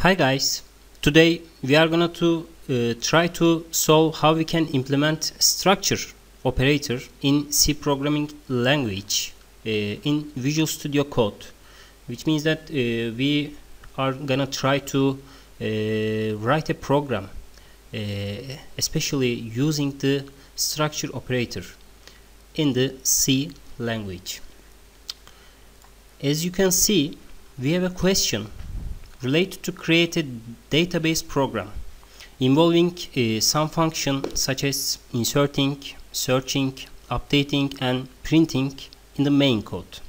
Hi guys, today we are gonna try to solve how we can implement structure operator in C programming language in Visual Studio Code, which means that we are gonna try to write a program especially using the structure operator in the C language. As you can see, we have a question related to create a database program involving some function such as inserting, searching, updating and printing in the main code.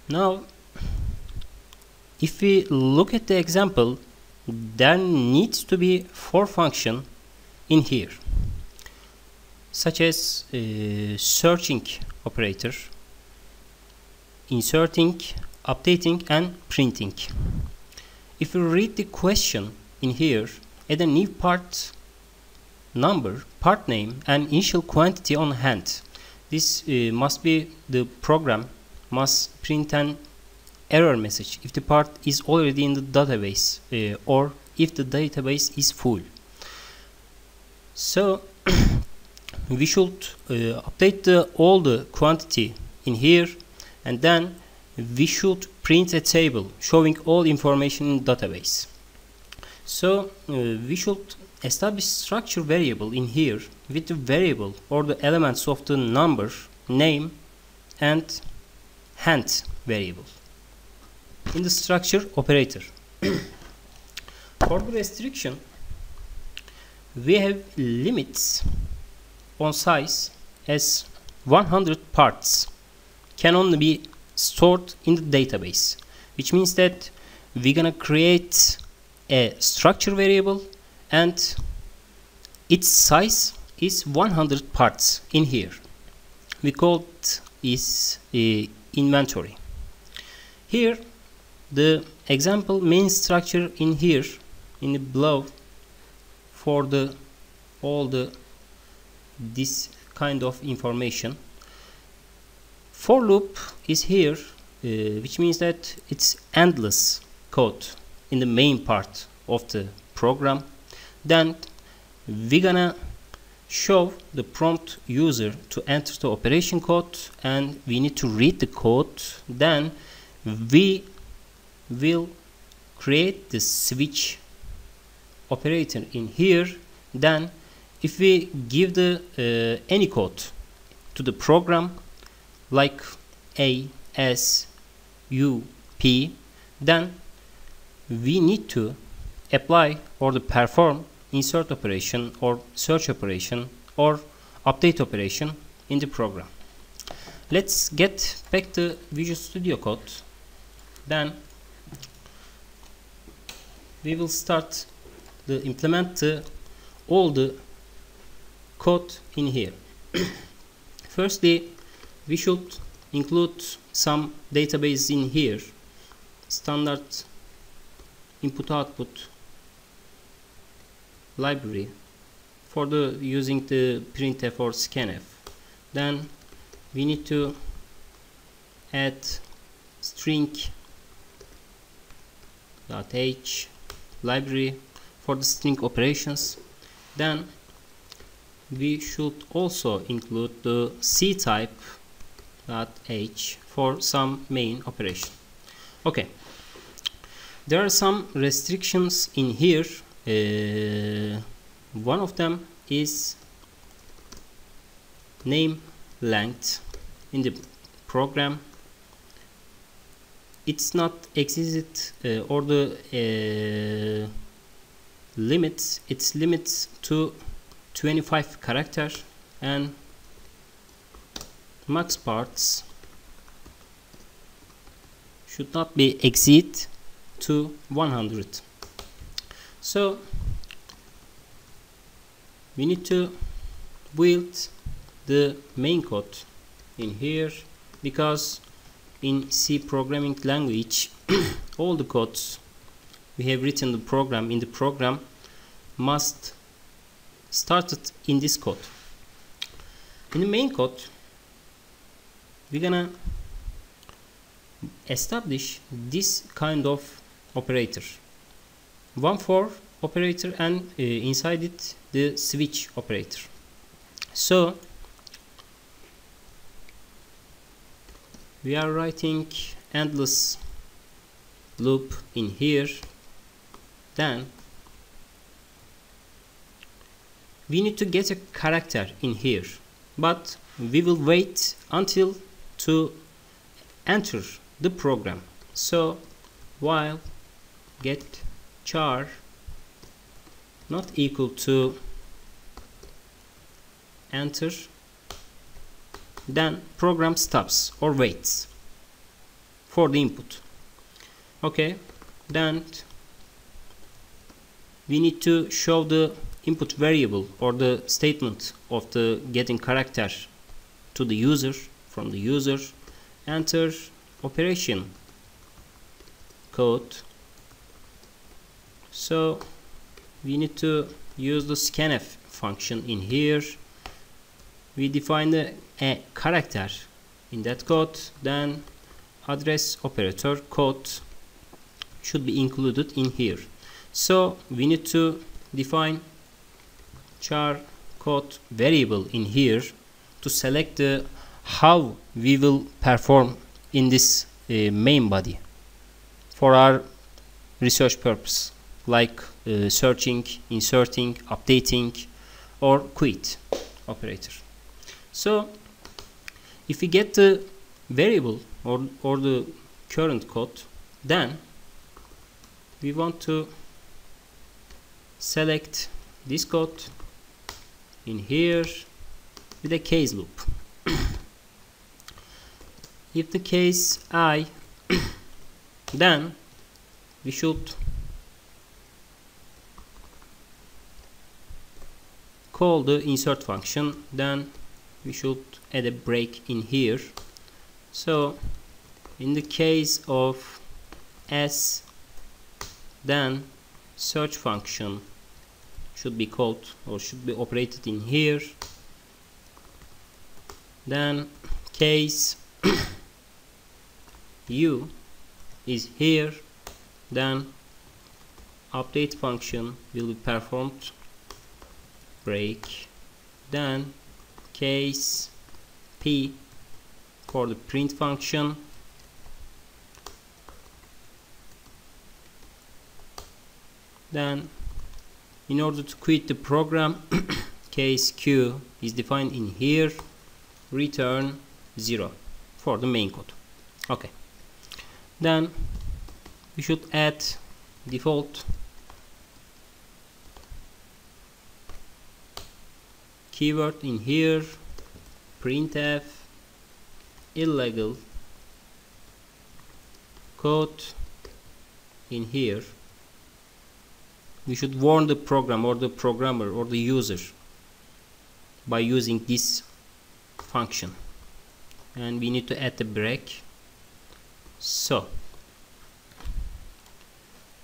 Now if we look at the example, there needs to be 4 functions in here, such as searching operator, inserting, updating and printing. If you read the question in here, add a new part number, part name and initial quantity on hand. This must be the program must print an error message if the part is already in the database or if the database is full. So we should update all the quantity in here, and then we should print a table showing all information in database. So we should establish structure variable in here with the variable or the elements of the number, name and hand variable in the structure operator. For the restriction, we have limits on size as 100 parts can only be stored in the database, which means that we're gonna create a structure variable and its size is 100 parts in here. We call it is inventory. Here the example main structure in here in the below for the all the this kind of information. For loop is here, which means that it's endless code in the main part of the program. Then we're gonna show the prompt user to enter the operation code and we need to read the code. Then we will create the switch operator in here. Then if we give the any code to the program like A, S, U, P, then we need to apply or the perform insert operation or search operation or update operation in the program. Let's get back to Visual Studio Code. Then we will start to implement all the code in here. Firstly, we should include some database in here, standard input output library for the using the printf or scanf. Then we need to add string.h library for the string operations. Then we should also include the C type .h for some main operation. Okay, there are some restrictions in here. One of them is name length in the program. It's not exist or the limits. It's limits to 25 characters and max parts should not be exceed to 100. So we need to build the main code in here, because in C programming language all the codes we have written the program in the program must started in this code. In the main code we're gonna establish this kind of operator one for operator and inside it the switch operator. So we are writing endless loop in here. Then we need to get a character in here, but we will wait until to enter the program. So while get char not equal to enter, then program stops or waits for the input. Okay, then we need to show the input variable or the statement of the getting character to the user from the user. Enter operation code. So we need to use the scanf function in here. We define a character in that code, then address operator code should be included in here. So we need to define char code variable in here to select the how we will perform in this main body for our research purpose, like searching, inserting, updating, or quit operator. So if we get the variable or the current code, then we want to select this code in here with a case loop. If the case I, then we should call the insert function, then we should add a break in here. So in the case of S, then search function should be called or should be operated in here. Then case U is here, then update function will be performed, break, then case P for the print function, then in order to quit the program case Q is defined in here, return 0 for the main code. Okay, then we should add default keyword in here, printf illegal code in here. We should warn the program or the programmer or the user by using this function, and we need to add the break. So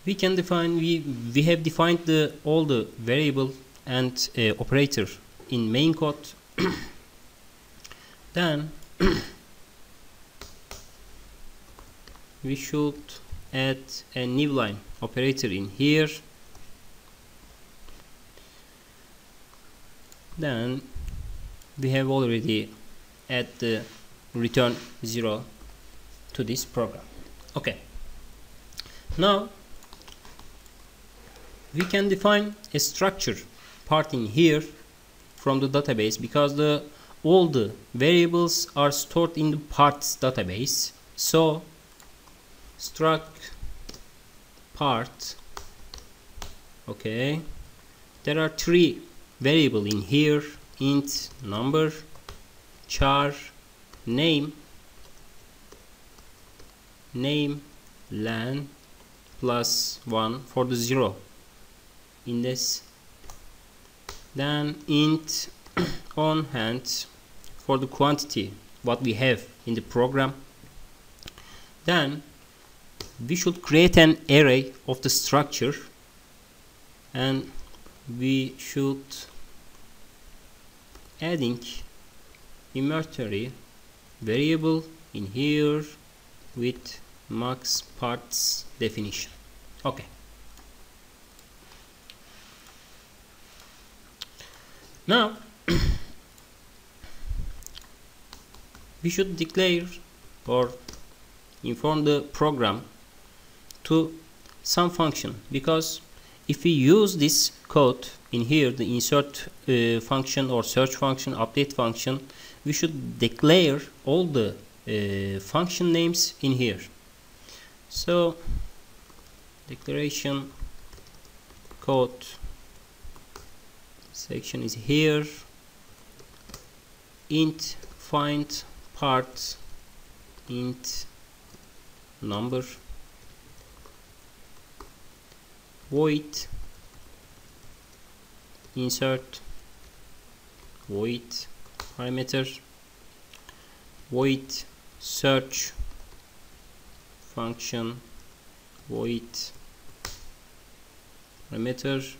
we can define, we have defined all the variable and operator in main code. Then we should add a new line operator in here. Then we have already add the return 0 to this program. Okay, now we can define a structure part in here from the database, because all the variables are stored in the parts database. So struct part, okay, there are 3 variable in here: int number, char name len plus 1 for the 0 in this, then int on hand for the quantity what we have in the program. Then we should create an array of the structure, and we should adding inventory variable in here with max parts definition. Okay, Now we should declare or inform the program to some function, because if we use this code in here, the insert function or search function, update function, we should declare all the function names in here. So declaration code section is here. Int find part, int number, void insert, void parameter, void search function, void parameter,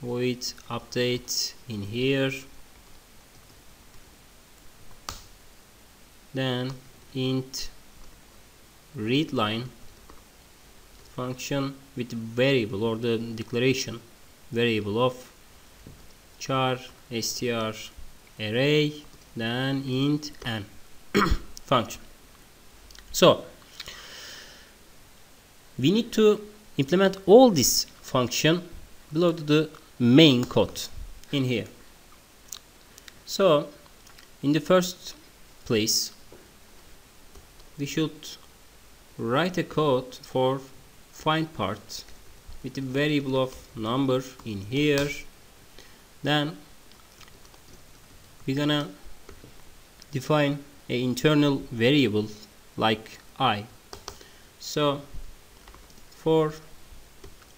void update in here, then int readline function with variable or the declaration variable of char str array, then int n function. So we need to implement all this function below the main code in here. So in the first place we should write a code for find part with the variable of number in here. Then we're gonna define an internal variable like I. So for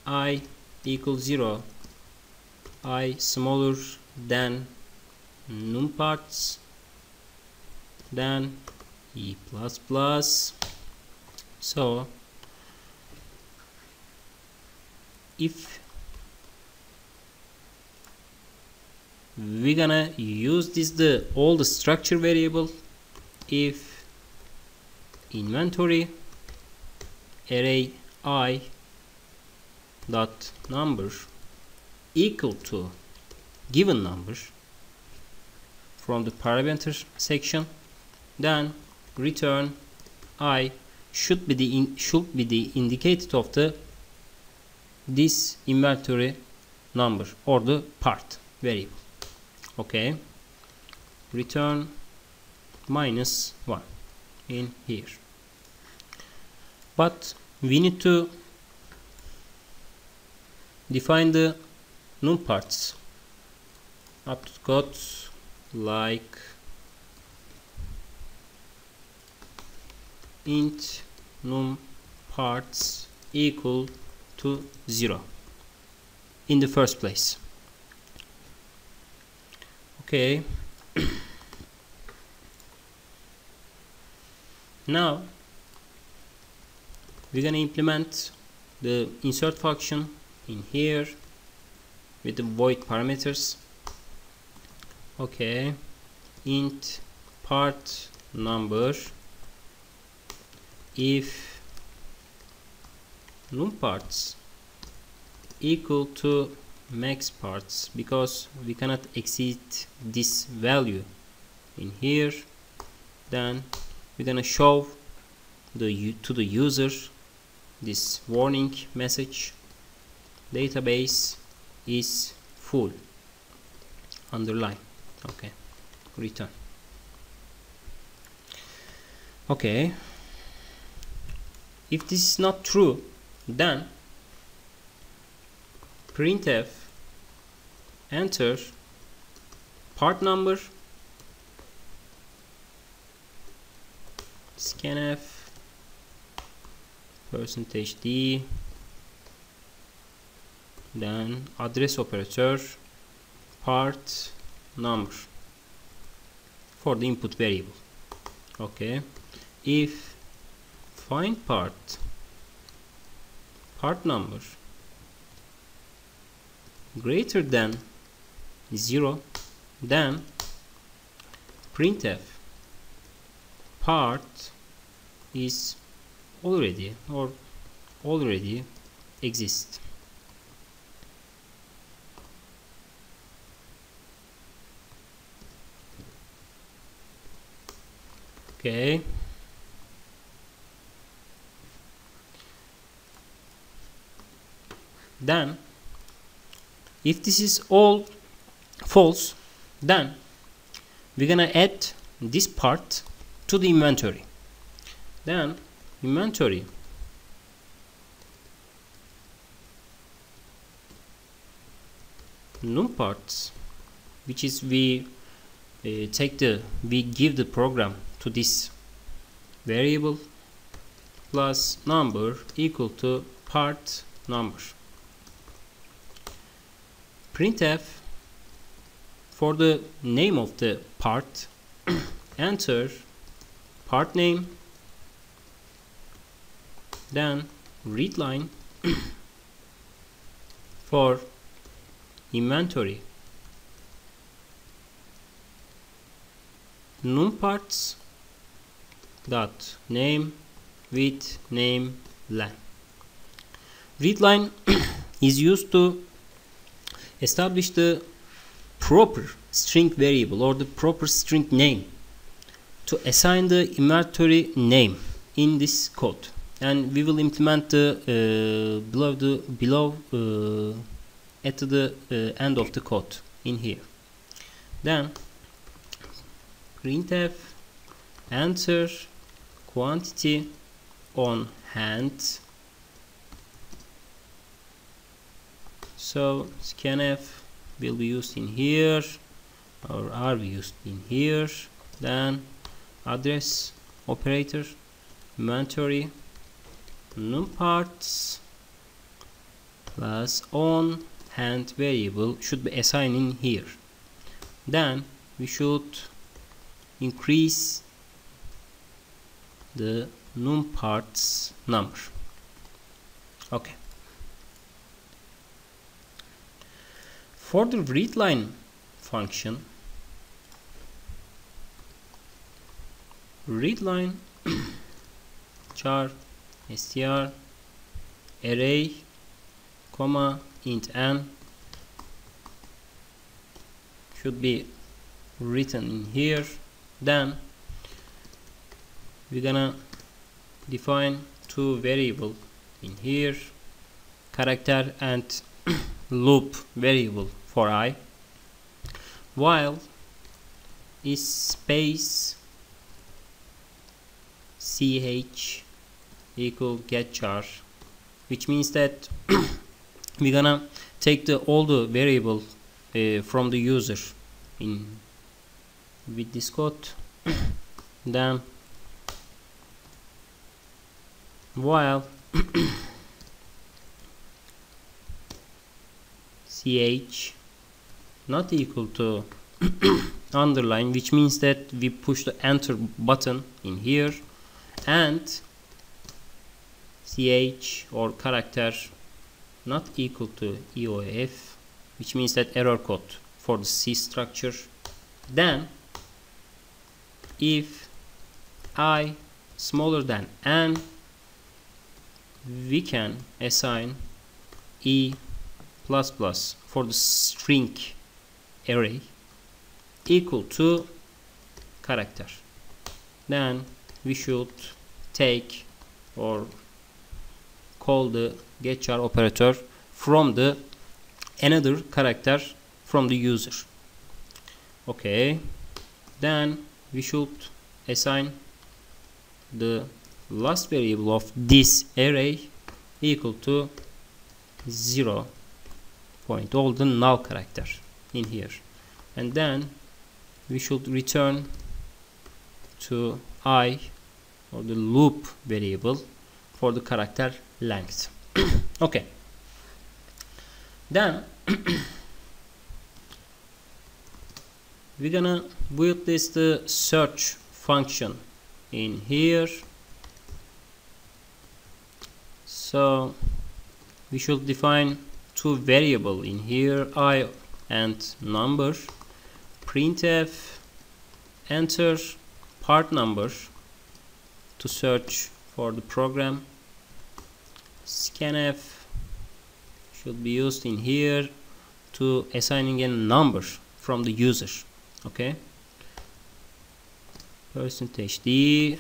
I equals 0, I smaller than numparts, then e plus plus. So if we're gonna use this all the structure variable, if inventory array I dot number equal to given number from the parameter section, then return I should be the indicator of this inventory number or the part variable. Okay, return -1 in here, but we need to define the num parts up to code like int num parts equal to 0 in the first place. Okay. Now we're gonna implement the insert function in here with the void parameters. Okay, int part number if num parts equal to max parts, because we cannot exceed this value in here, then we're gonna show to the user this warning message: database is full, underline. Okay, return. Okay, if this is not true, then printf enter part number, scanf %d, then address operator part number for the input variable. Okay, if find part number greater than 0, then printf part is already exists. Okay. Then if this is all false, then we're gonna add this part to the inventory. Then inventory num parts, which is we give the program to this variable plus number equal to part number. Printf for the name of the part enter part name, then readline for inventory num parts dot name with name len. Readline is used to establish the proper string variable or the proper string name to assign the inventory name in this code, and we will implement the below at the end of the code in here. Then printf enter quantity on hand, so scanf will be used in here or are we used in here. Then address operator inventory num parts plus on hand variable should be assigned in here. Then we should increase the num parts number. Okay. For the readline function, readline char str array comma int n should be written in here. Then we're gonna define two variables in here, character and loop variable for I, while is space ch equal get char, which means that we're gonna take all the variable from the user in with this code. Then while ch not equal to underline, which means that we push the enter button in here, and ch or character not equal to EOF, which means that error code for the C structure. Then if I smaller than n, we can assign E++ for the string array equal to character. Then we should take or call the getChar operator from the another character from the user. Okay, then we should assign the last variable of this array equal to 0 point, all the null character in here, and then we should return to I or the loop variable for the character length. Okay, then we're gonna build this the search function in here. So we should define two variables in here, I and number. Printf enter part number to search for the program. Scanf should be used in here to assigning a number from the user. Okay, %d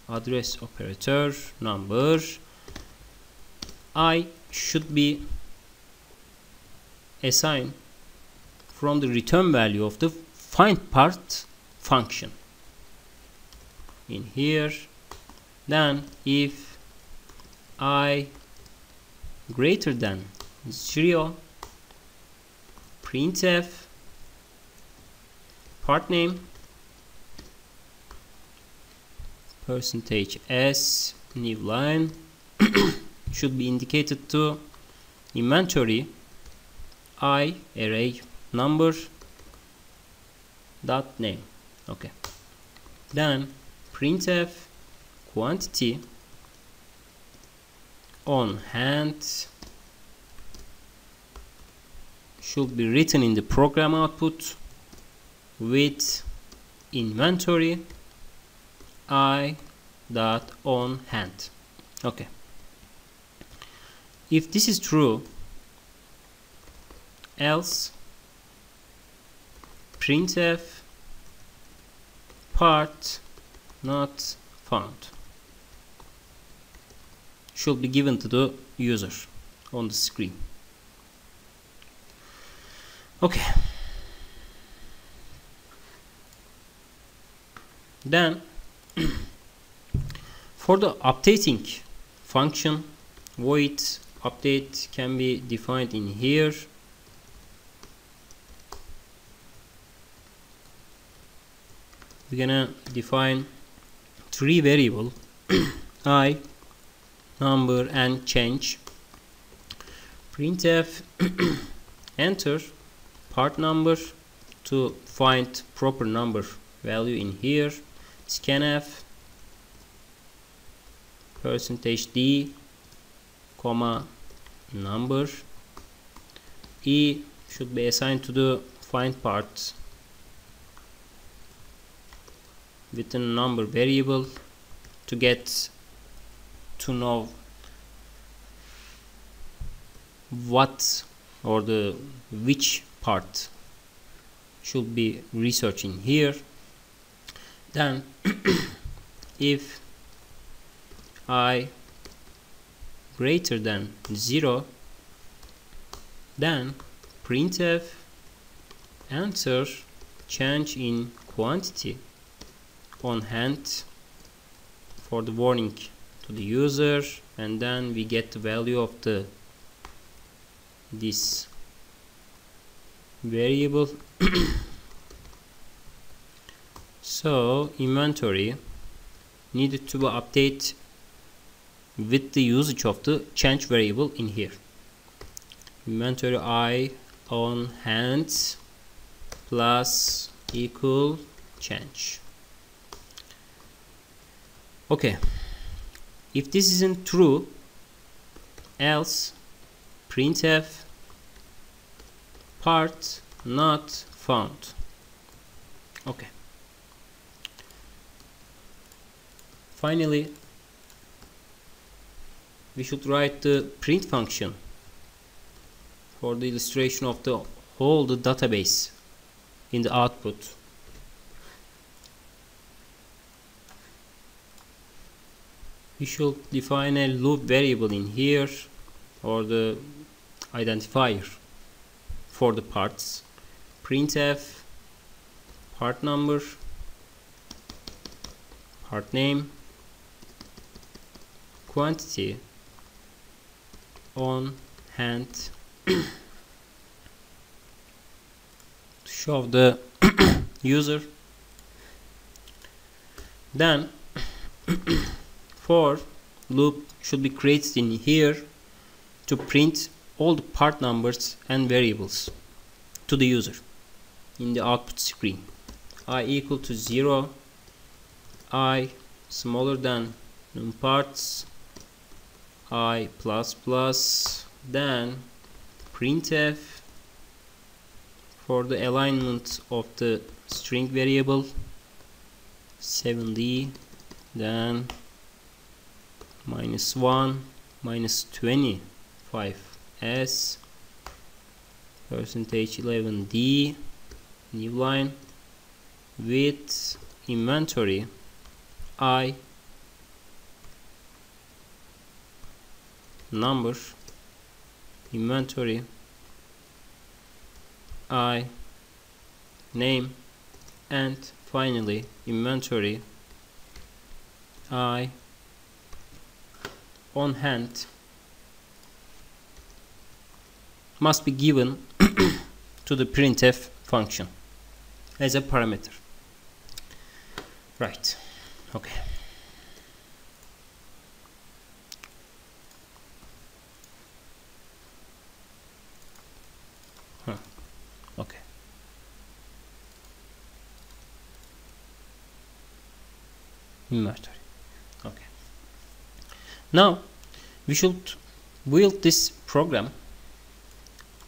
address operator number. I should be assigned from the return value of the find part function in here. Then if I greater than 0, printf part name %s new line should be indicated to inventory I array number dot name. Okay. Then printf quantity on hand should be written in the program output with inventory I dot on hand. Okay. If this is true, else printf part not found should be given to the user on the screen. Okay. Then for the updating function, void update can be defined in here. We're gonna define 3 variables I, number and change. Printf enter part number to find proper number value in here. Scanf %d comma number. E should be assigned to the find part with a number variable to get to know what or the which part should be researching here. Then if I greater than 0, then printf enter change in quantity on hand for the warning to the user, and then we get the value of this variable. So inventory needed to be updated with the usage of the change variable in here. Inventory I on hand plus equal change. Okay, if this isn't true, else printf part not found. Okay. Finally, we should write the print function for the illustration of the whole database in the output. We should define a loop variable in here, or the identifier for the parts. Printf part number, part name, quantity on hand to show the user. Then for loop should be created in here to print all the part numbers and variables to the user in the output screen. I equal to 0, I smaller than parts, I plus plus, then printf for the alignment of the string variable 7d, then -1 -25s %11d new line with inventory I number inventory I name, and finally inventory I on hand must be given to the printf function as a parameter. Right. Okay. Okay. Inventory. Okay. Now we should build this program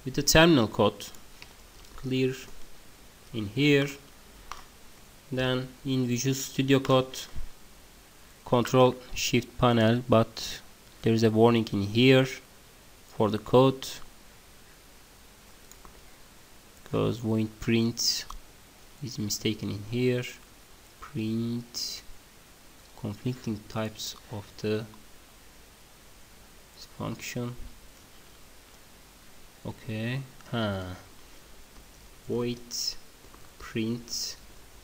with the terminal code clear in here, then in Visual Studio Code Control Shift panel, but there is a warning in here for the code because void print is mistaken in here. Print conflicting types of the function. Okay, void print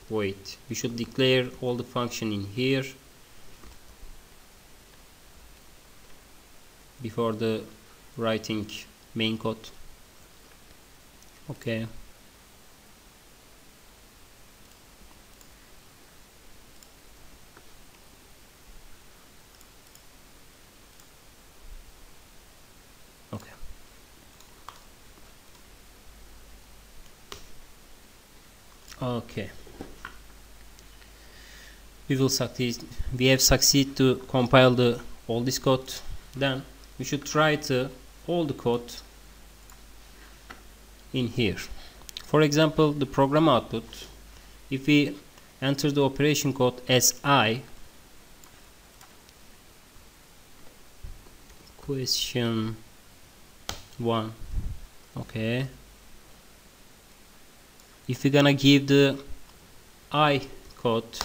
void. We should declare all the function in here before the writing main code. Okay. Okay. Okay. We have succeeded to compile all this code. Then we should write all the code in here. For example, the program output, if we enter the operation code as I, question 1, okay, if we're gonna give the I code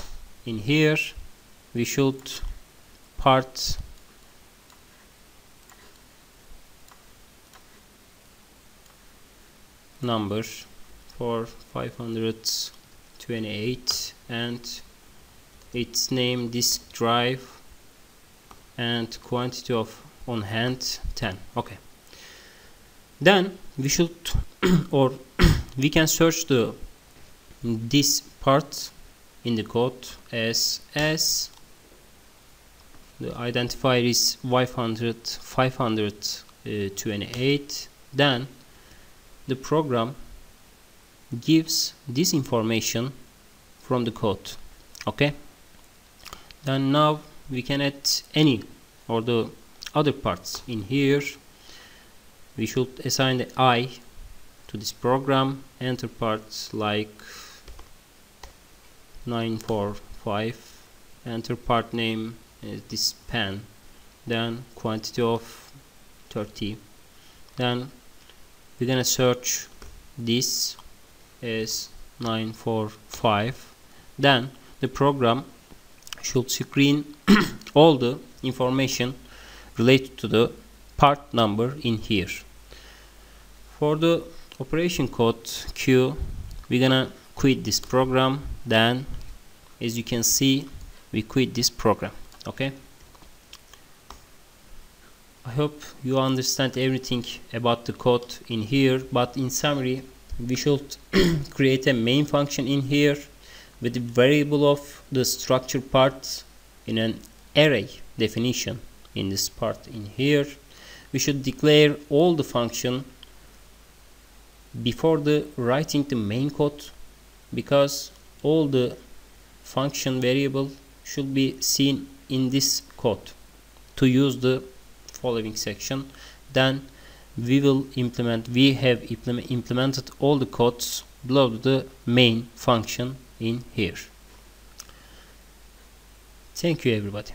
in here, we should part number for 528 and its name disk drive and quantity of on hand 10. Okay, then we should or we can search this part in the code as the identifier is 528. Then the program gives this information from the code. Okay, then now we can add any or the other parts in here. We should assign the I to this program, enter parts like 945, enter part name is this pen, then quantity of 30. Then we're gonna search this as 945. Then the program should screen all the information related to the part number in here. For the operation code Q, we're gonna quit this program. Then as you can see, we quit this program. Okay, I hope you understand everything about the code in here, but in summary, we should create a main function in here with the variable of the structure part in an array definition in this part in here. We should declare all the function before the writing the main code, because all the function variable should be seen in this code to use the following section. Then we have implemented all the codes below the main function in here. Thank you everybody.